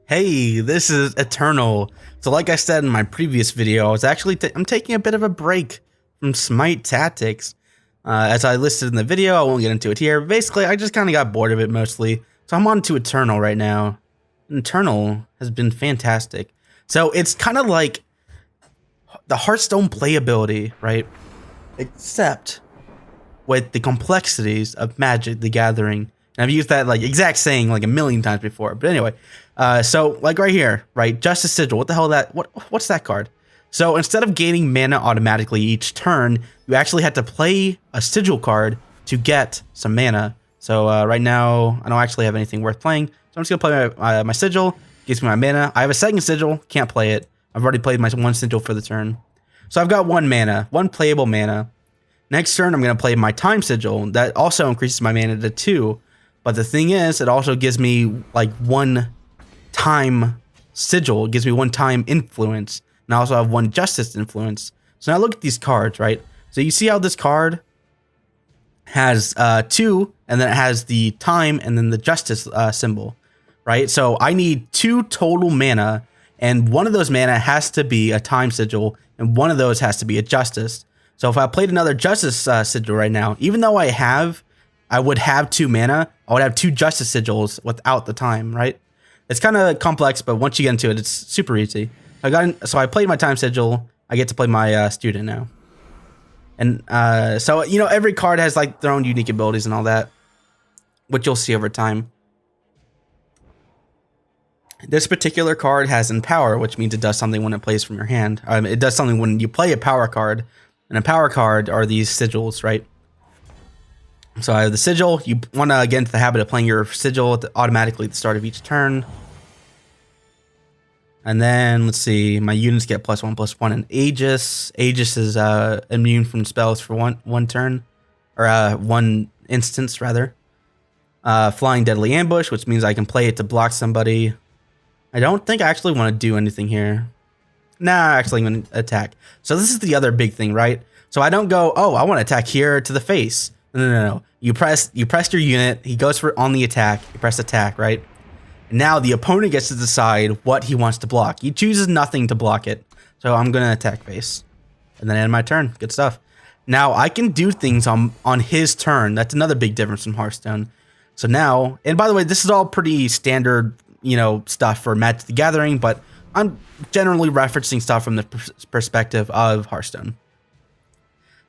Hey, this is Eternal. So like I said in my previous video, I was actually I'm taking a bit of a break from SMITE Tactics. As I listed in the video, I won't get into it here. Basically, I just kind of got bored of it mostly. So I'm on to Eternal right now. Eternal has been fantastic. So it's kind of like the Hearthstone playability, right? Except with the complexities of Magic the Gathering. And I've used that like exact saying like a million times before. But anyway, so like right here, right? Justice Sigil. What the hell is that? What's that card? So instead of gaining mana automatically each turn, you actually had to play a sigil card to get some mana. So right now, I don't actually have anything worth playing. So I'm just gonna play my sigil. Gives me my mana. I have a second sigil. Can't play it. I've already played my one sigil for the turn. So I've got one mana, one playable mana. Next turn, I'm gonna play my time sigil. That also increases my mana to 2. But the thing is, it also gives me like one time sigil. It gives me one time influence. And I also have one justice influence. So now look at these cards, right? So you see how this card has 2, and then it has the time and then the justice symbol, right? So I need 2 total mana, and one of those mana has to be a time sigil, and one of those has to be a justice. So if I played another justice sigil right now, even though I would have 2 mana, I would have 2 justice sigils without the time, right? It's kind of complex, but once you get into it, it's super easy. So I played my time sigil. I get to play my student now. And so, you know, every card has like their own unique abilities and all that, which you'll see over time. This particular card has Empower, which means it does something when it plays from your hand. It does something when you play a power card. And a power card are these sigils, right? So I have the sigil. You want to get into the habit of playing your sigil automatically at the start of each turn. And then, let's see, my units get +1/+1 and Aegis. Aegis is immune from spells for one turn, or one instance, rather. Flying Deadly Ambush, which means I can play it to block somebody. I don't think I actually want to do anything here. Nah, actually I'm going to attack. So this is the other big thing, right? So I don't go, oh, I want to attack here to the face. No. You press your unit, he goes for on the attack, you press attack, right? Now the opponent gets to decide what he wants to block. He chooses nothing to block it. So I'm going to attack face. And then end my turn. Good stuff. Now I can do things on his turn. That's another big difference from Hearthstone. So now, and by the way, this is all pretty standard, you know, stuff for Magic the Gathering, but I'm generally referencing stuff from the perspective of Hearthstone.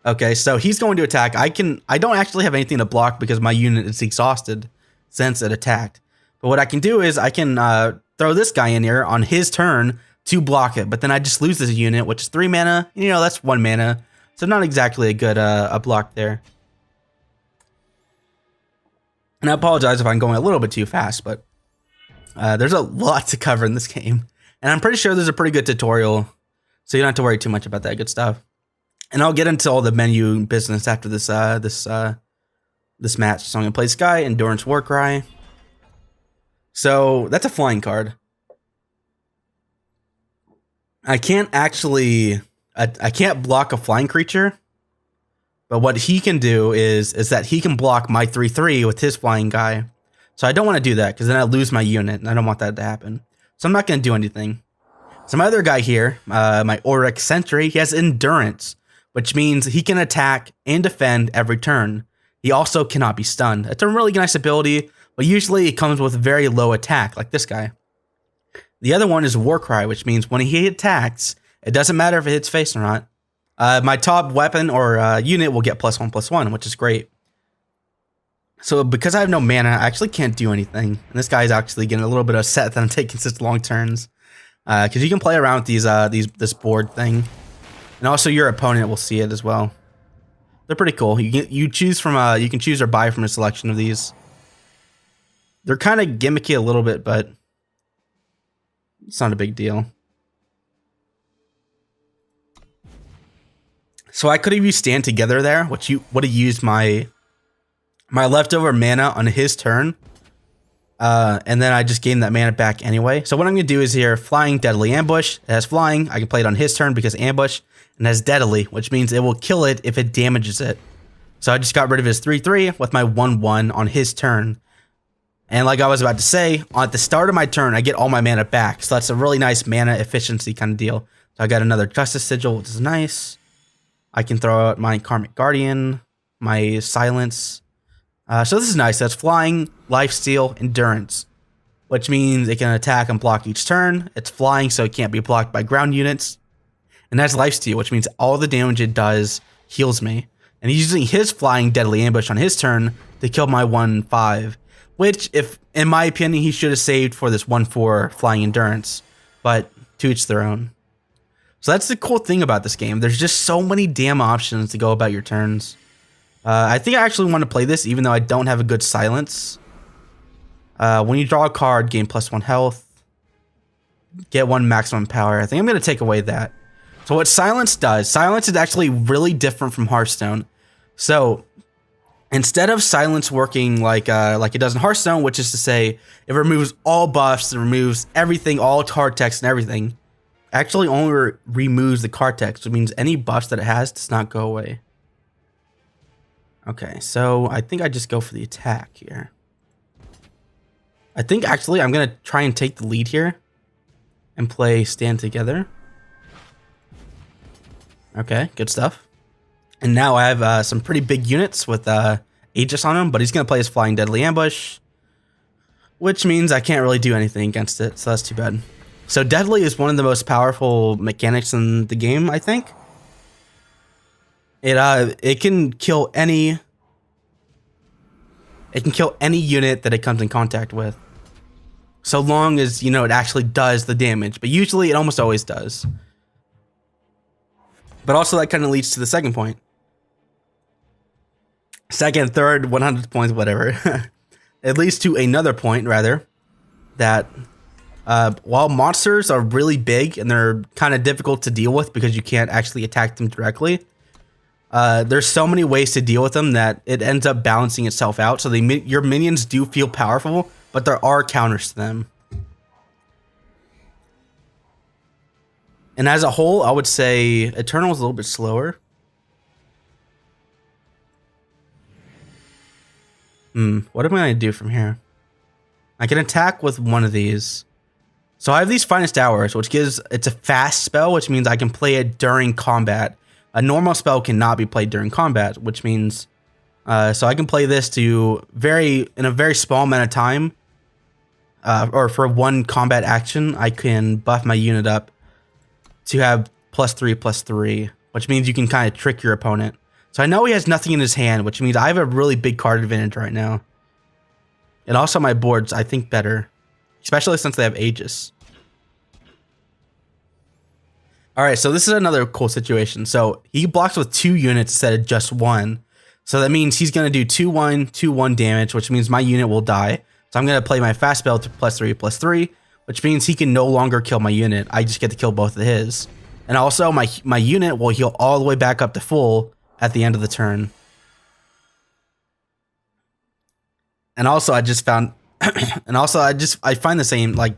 Okay, so he's going to attack. I don't actually have anything to block because my unit is exhausted since it attacked. But what I can do is I can throw this guy in here on his turn to block it. But then I just lose this unit, which is 3 mana. You know, that's 1 mana. So not exactly a good a block there. And I apologize if I'm going a little bit too fast, but there's a lot to cover in this game. And I'm pretty sure there's a pretty good tutorial, so you don't have to worry too much about that good stuff. And I'll get into all the menu business after this this match. So I'm gonna play Sky, Endurance Warcry. So that's a flying card. I can't actually I can't block a flying creature, but what he can do is that he can block my 3/3 with his flying guy. So I don't want to do that because then I lose my unit, and I don't want that to happen. So I'm not gonna do anything. So my other guy here, my Auric Sentry, he has Endurance, which means he can attack and defend every turn. He also cannot be stunned. It's a really nice ability, but usually it comes with very low attack, like this guy. The other one is Warcry, which means when he attacks, it doesn't matter if it hits face or not. My top weapon or unit will get +1/+1, which is great. So because I have no mana, I actually can't do anything. And this guy's actually getting a little bit upset that I'm taking such long turns. Because you can play around with this board thing. And also your opponent will see it as well. They're pretty cool. You choose from you can choose or buy from a selection of these. They're kind of gimmicky a little bit, but it's not a big deal. So I could have used Stand Together there, which you would have used my leftover mana on his turn. And then I just gained that mana back anyway. So what I'm going to do is here, Flying Deadly Ambush. It has flying. I can play it on his turn because ambush. And has Deadly, which means it will kill it if it damages it. So I just got rid of his 3/3 with my 1/1 on his turn. And like I was about to say, at the start of my turn, I get all my mana back. So that's a really nice mana efficiency kind of deal. So I got another Justice Sigil, which is nice. I can throw out my Karmic Guardian, my Silence. So this is nice. That's flying, lifesteal, endurance, which means it can attack and block each turn. It's flying, so it can't be blocked by ground units. And that's lifesteal, which means all the damage it does heals me. And he's using his flying Deadly Ambush on his turn to kill my 1/5, which, if in my opinion, he should have saved for this 1/4 flying endurance. But to each their own. So that's the cool thing about this game. There's just so many damn options to go about your turns. I think I actually want to play this, even though I don't have a good silence. When you draw a card, gain +1 health. Get 1 maximum power. I think I'm going to take away that. So what silence does, silence is actually really different from Hearthstone. So instead of silence working like it does in Hearthstone, which is to say it removes all buffs, it removes everything, all card text and everything, actually only removes the card text, which means any buffs that it has does not go away. Okay, so I think I just go for the attack here. I think actually I'm going to try and take the lead here and play Stand Together. Okay, good stuff. And now I have some pretty big units with Aegis on him, but he's going to play his Flying Deadly Ambush, which means I can't really do anything against it, so that's too bad. So Deadly is one of the most powerful mechanics in the game, I think. It can kill any unit that it comes in contact with, so long as it actually does the damage. But usually it almost always does. But also that kind of leads to the second point. Second, third, 100 points, whatever. It leads to another point, rather, that while monsters are really big and they're kind of difficult to deal with because you can't actually attack them directly, there's so many ways to deal with them that it ends up balancing itself out. So your minions do feel powerful, but there are counters to them. And as a whole, I would say Eternal is a little bit slower. What am I going to do from here? I can attack with one of these. So I have these Finest Hours, which it's a fast spell, which means I can play it during combat. A normal spell cannot be played during combat, which means so I can play this in a very small amount of time, or for one combat action, I can buff my unit up to have +3/+3, which means you can kind of trick your opponent. So I know he has nothing in his hand, which means I have a really big card advantage right now. And also my board's, I think, better, especially since they have Aegis. All right, so this is another cool situation. So he blocks with 2 units instead of just 1. So that means he's going to do 2/1, 2/1 damage, which means my unit will die. So I'm going to play my fast spell to +3/+3, which means he can no longer kill my unit. I just get to kill both of his. And also my unit will heal all the way back up to full at the end of the turn. And also I just found I find the same, like,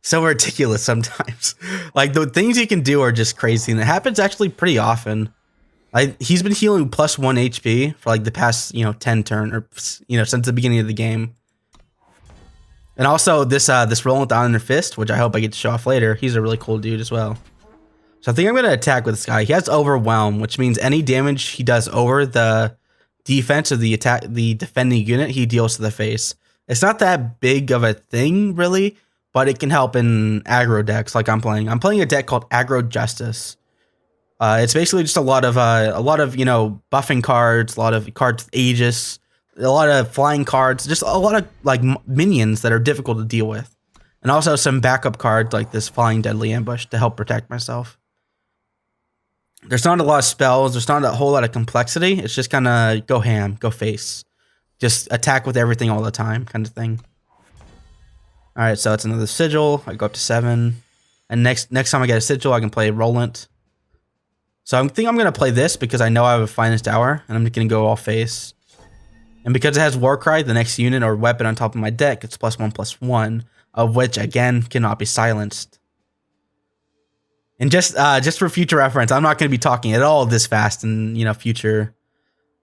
so ridiculous sometimes. Like, the things he can do are just crazy, and it happens actually pretty often. He's been healing +1 HP for like the past 10 turn, or since the beginning of the game. And also this Rolling with the Iron Fist, which I hope I get to show off later. He's a really cool dude as well. So I think I'm going to attack with this guy. He has Overwhelm, which means any damage he does over the defense of the defending unit, he deals to the face. It's not that big of a thing, really, but it can help in aggro decks like I'm playing. I'm playing a deck called Aggro Justice. It's basically just a lot of buffing cards, a lot of cards with Aegis, a lot of flying cards, just a lot of like minions that are difficult to deal with, and also some backup cards like this Flying Deadly Ambush to help protect myself. There's not a lot of spells. There's not a whole lot of complexity. It's just kind of go ham, go face, just attack with everything all the time, kind of thing. All right, so it's another sigil. I go up to 7, and next time I get a sigil, I can play Roland. So I think I'm gonna play this because I know I have a Finest Hour, and I'm gonna go all face. And because it has Warcry, the next unit or weapon on top of my deck, it's +1/+1, of which again cannot be silenced. And just for future reference, I'm not going to be talking at all this fast in future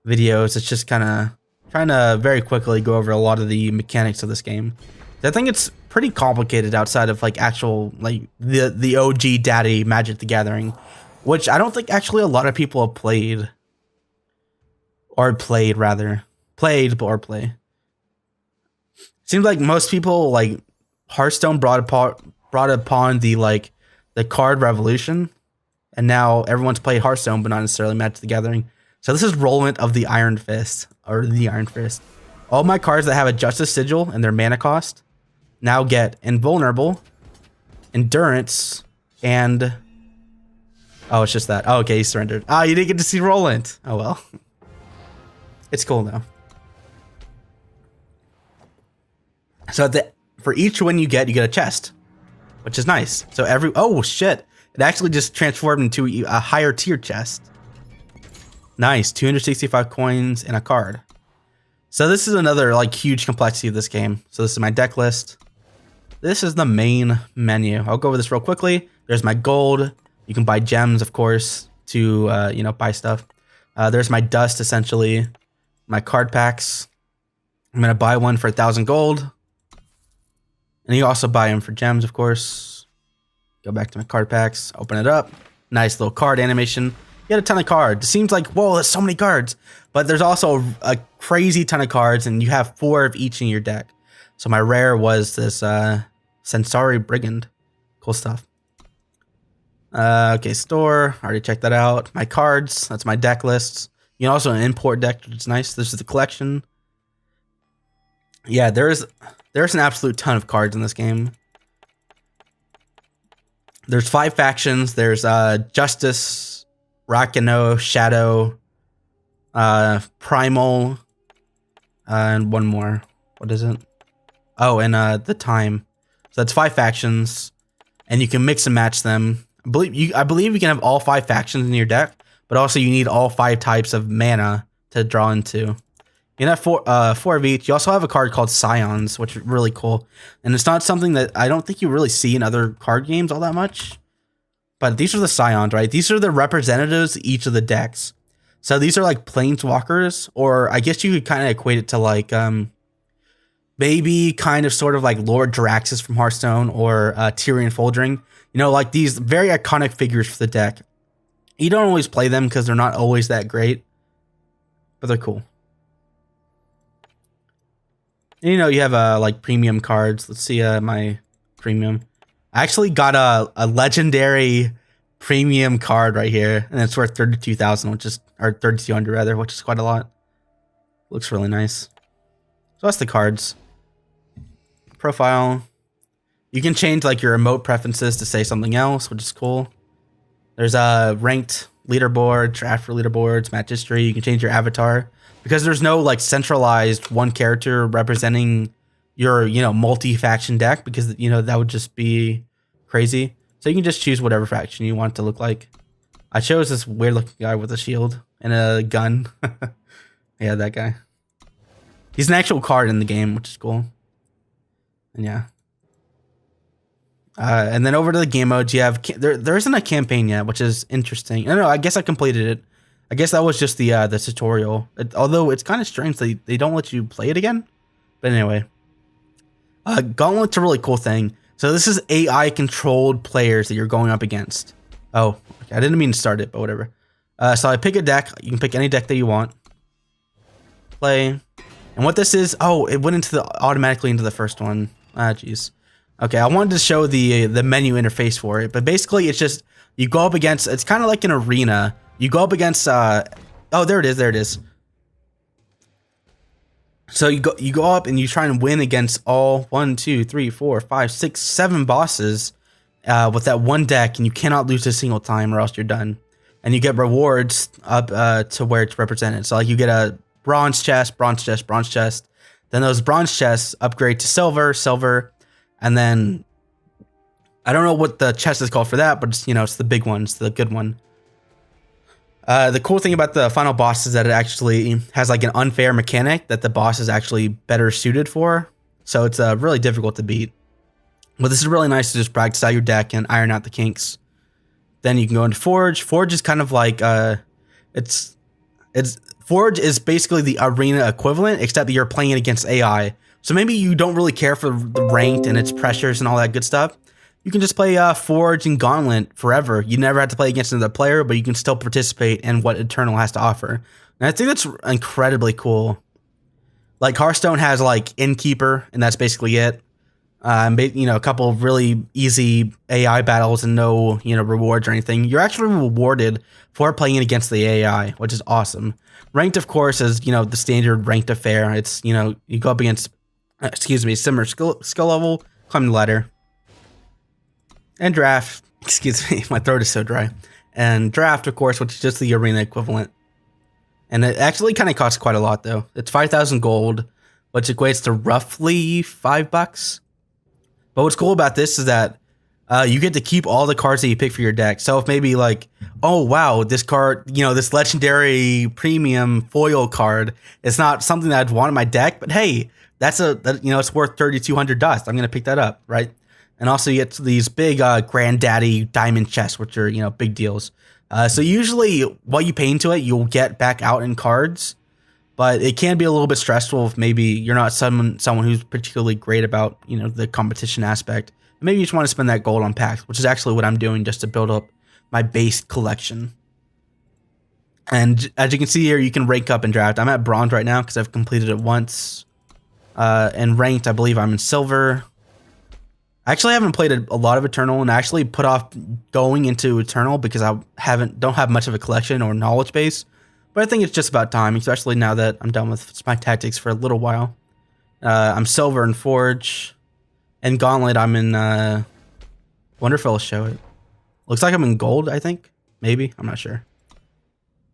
videos. It's just kind of trying to very quickly go over a lot of the mechanics of this game. I think it's pretty complicated outside of like actual like the OG daddy Magic the Gathering, which I don't think actually a lot of people have played. Or played rather. Played or play. Seems like most people like Hearthstone brought upon the card revolution, and now everyone's played Hearthstone but not necessarily Magic the Gathering. So this is Roland of the Iron Fist, or the Iron Fist. All my cards that have a Justice Sigil and their mana cost now get Invulnerable, Endurance, and oh, it's just that. Oh, okay, he surrendered. Ah, you didn't get to see Roland. Oh well. It's cool though. So for each win you get a chest, which is nice. So oh shit, it actually just transformed into a higher tier chest. Nice, 265 coins and a card. So this is another like huge complexity of this game. So this is my deck list. This is the main menu. I'll go over this real quickly. There's my gold. You can buy gems, of course, to buy stuff. There's my dust, essentially. My card packs. I'm gonna buy one for 1,000 gold. And you also buy them for gems, of course. Go back to my card packs, open it up. Nice little card animation. You get a ton of cards. It seems like, whoa, there's so many cards. But there's also a crazy ton of cards, and you have 4 of each in your deck. So my rare was this Sensari Brigand. Cool stuff. Okay, store. Already checked that out. My cards. That's my deck lists. You can also import deck, which is nice. This is the collection. Yeah, there's an absolute ton of cards in this game. There's 5 factions. There's Justice, Rakano, Shadow, Primal, and one more. What is it? Oh, and the Time. So that's 5 factions, and you can mix and match them. I believe you can have all 5 factions in your deck, but also you need all 5 types of mana to draw into. You have 4 of each. You also have a card called Scions, which is really cool. And it's not something that I don't think you really see in other card games all that much. But these are the Scions, right? These are the representatives of each of the decks. So these are like planeswalkers, or I guess you could kind of equate it to like maybe kind of sort of like Lord Jaraxxus from Hearthstone, or Tyrion Foldring. You know, like these very iconic figures for the deck. You don't always play them because they're not always that great, but they're cool. And, you know, you have like premium cards. Let's see my premium. I actually got a legendary premium card right here, and it's worth 32,000, which is, or 3,200 rather, which is quite a lot. Looks really nice. So that's the cards. Profile. You can change like your emote preferences to say something else, which is cool. There's a ranked leaderboard, draft for leaderboards, match history. You can change your avatar because there's no like centralized one character representing your, multi-faction deck, because, that would just be crazy. So you can just choose whatever faction you want it to look like. I chose this weird looking guy with a shield and a gun. Yeah, that guy. He's an actual card in the game, which is cool. And yeah. And then over to the game modes, you have there isn't a campaign yet, which is interesting. I don't know. I guess I completed it. I guess that was just the tutorial. Although it's kind of strange they don't let you play it again. But anyway, Gauntlet's a really cool thing. So this is AI controlled players that you're going up against. Oh, okay. I didn't mean to start it, but whatever. So I pick a deck. You can pick any deck that you want. Play. And what this is, it went automatically into the first one. Ah, jeez. Okay, I wanted to show the menu interface for it, but basically it's just, you go up against, it's kind of like an arena. You go up against, there it is. So you go up and you try and win against all 1, 2, 3, 4, 5, 6, 7 bosses with that one deck, and you cannot lose a single time or else you're done. And you get rewards up to where it's represented. So like you get a bronze chest. Then those bronze chests upgrade to silver. And then, I don't know what the chest is called for that, but it's the big one, it's the good one. The cool thing about the final boss is that it actually has like an unfair mechanic that the boss is actually better suited for. So it's really difficult to beat. But this is really nice to just practice out your deck and iron out the kinks. Then you can go into Forge. Forge is kind of like, it's Forge is basically the arena equivalent, except that you're playing it against AI. So maybe you don't really care for the ranked and its pressures and all that good stuff. You can just play Forge and Gauntlet forever. You never have to play against another player, but you can still participate in what Eternal has to offer. And I think that's incredibly cool. Like Hearthstone has like Innkeeper, and that's basically it. A couple of really easy AI battles and no, rewards or anything. You're actually rewarded for playing against the AI, which is awesome. Ranked, of course, is, the standard ranked affair. It's, you go up against, similar skill level, climb the ladder. And draft, my throat is so dry. And draft, of course, which is just the arena equivalent. And it actually kind of costs quite a lot, though. It's 5,000 gold, which equates to roughly $5. But what's cool about this is that you get to keep all the cards that you pick for your deck. So if maybe like, oh wow, this card, this legendary premium foil card, it's not something that I'd want in my deck, but hey, it's worth 3,200 dust. I'm gonna pick that up, right? And also you get these big granddaddy diamond chests, which are big deals. So usually what you pay into it, you'll get back out in cards. But it can be a little bit stressful if maybe you're not someone who's particularly great about, the competition aspect. Maybe you just want to spend that gold on packs, which is actually what I'm doing just to build up my base collection. And as you can see here, you can rank up in draft. I'm at bronze right now because I've completed it once. And ranked, I believe I'm in silver. I actually haven't played a lot of Eternal, and I actually put off going into Eternal because I don't have much of a collection or knowledge base. But I think it's just about time, especially now that I'm done with SMITE Tactics for a little while. I'm silver in Forge. And Gauntlet, I'm in... wonder if it'll show it. Looks like I'm in gold, I think. Maybe. I'm not sure.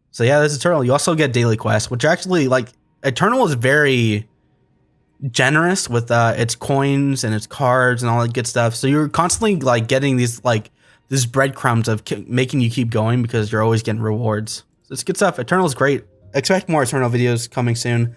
So yeah, this is Eternal. You also get daily quests, which actually, like... Eternal is very generous with its coins and its cards and all that good stuff. So you're constantly, like, getting these breadcrumbs of making you keep going because you're always getting rewards. So it's good stuff. Eternal is great. Expect more Eternal videos coming soon.